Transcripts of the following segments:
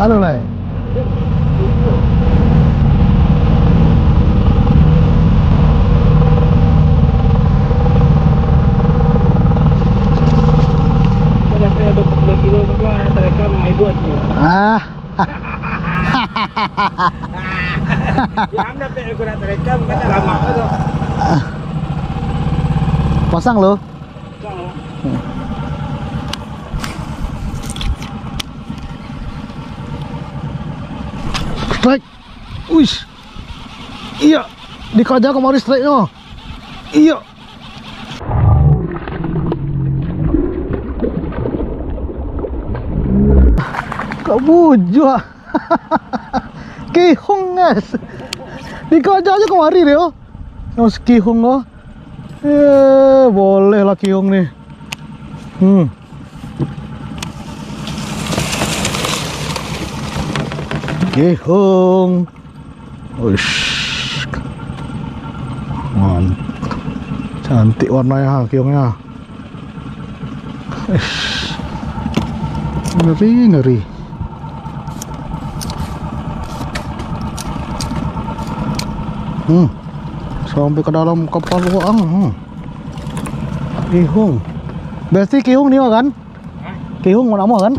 Anu lah. Ah. Pasang lo. Strike. Wih. Iya. Dikaja kemari strike no. Iya. Kabujua. Kihong guys. Dikaja aja kemari deh oh. Nos kihong oh. Boleh lah kihong nih. Kihong. Ush. Mantap. Cantik warnanya kihongnya. Ngeri. Sampai ke dalam kapal luang. Kihong. Berarti kihong nih kan? Kihong mau nama kan?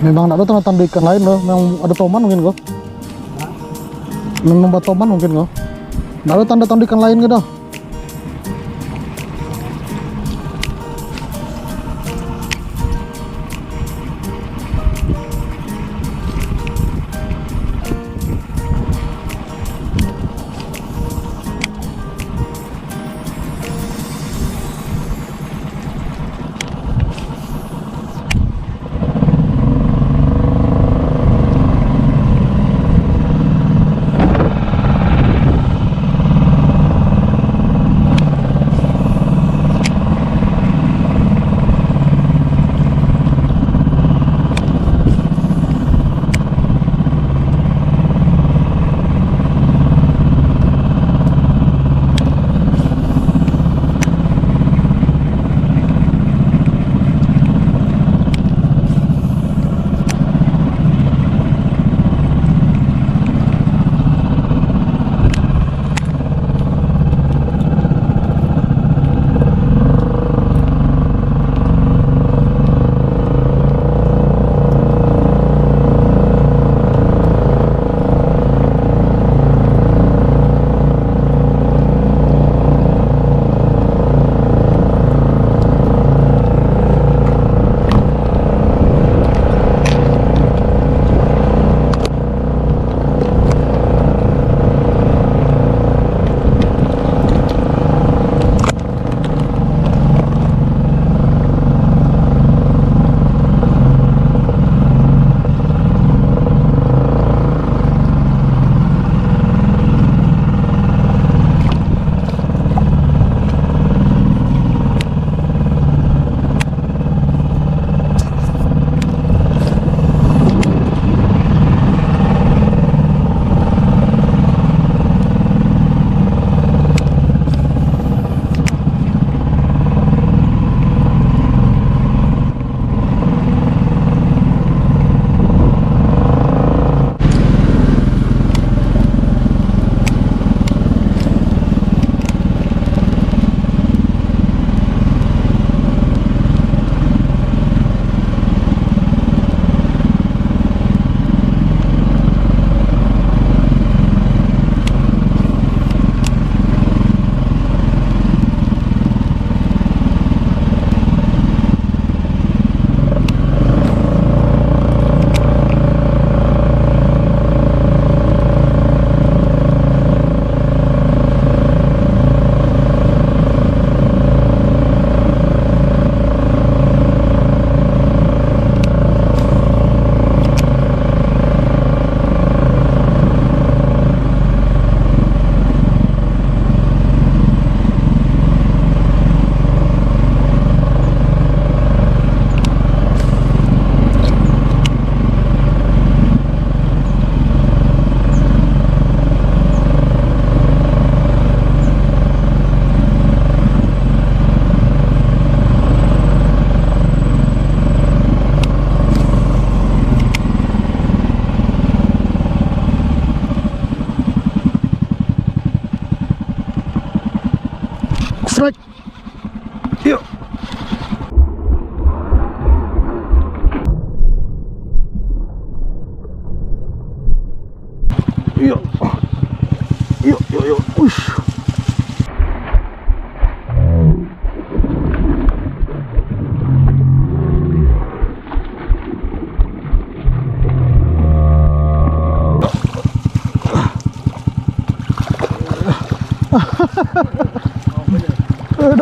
Memang ada tanda-tanda ikan lain loh, memang ada toman mungkin kok. Memang buat toman mungkin kok. Nggak ada tanda-tanda ikan lain gitu.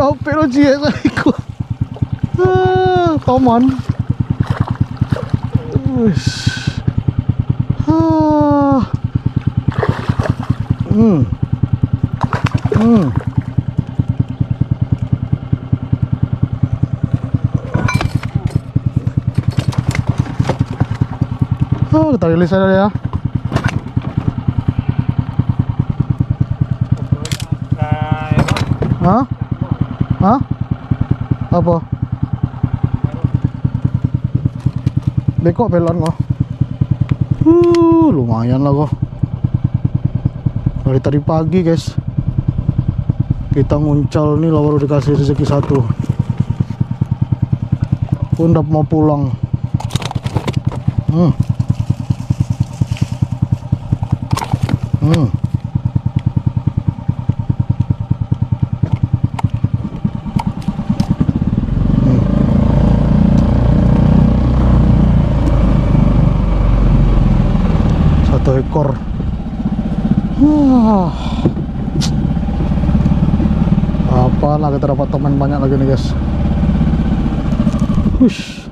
dapet lo cie aku. Taman. Wish. Kita rilis aja ya. Hah? Hah? Apa? Bekok pelon kok. Lumayan lah kok. Dari tadi pagi guys. Kita nguncal nih lah baru dikasih rezeki satu. Undap mau pulang. Satu ekor. Apalah kita dapat teman banyak lagi nih guys. Hush.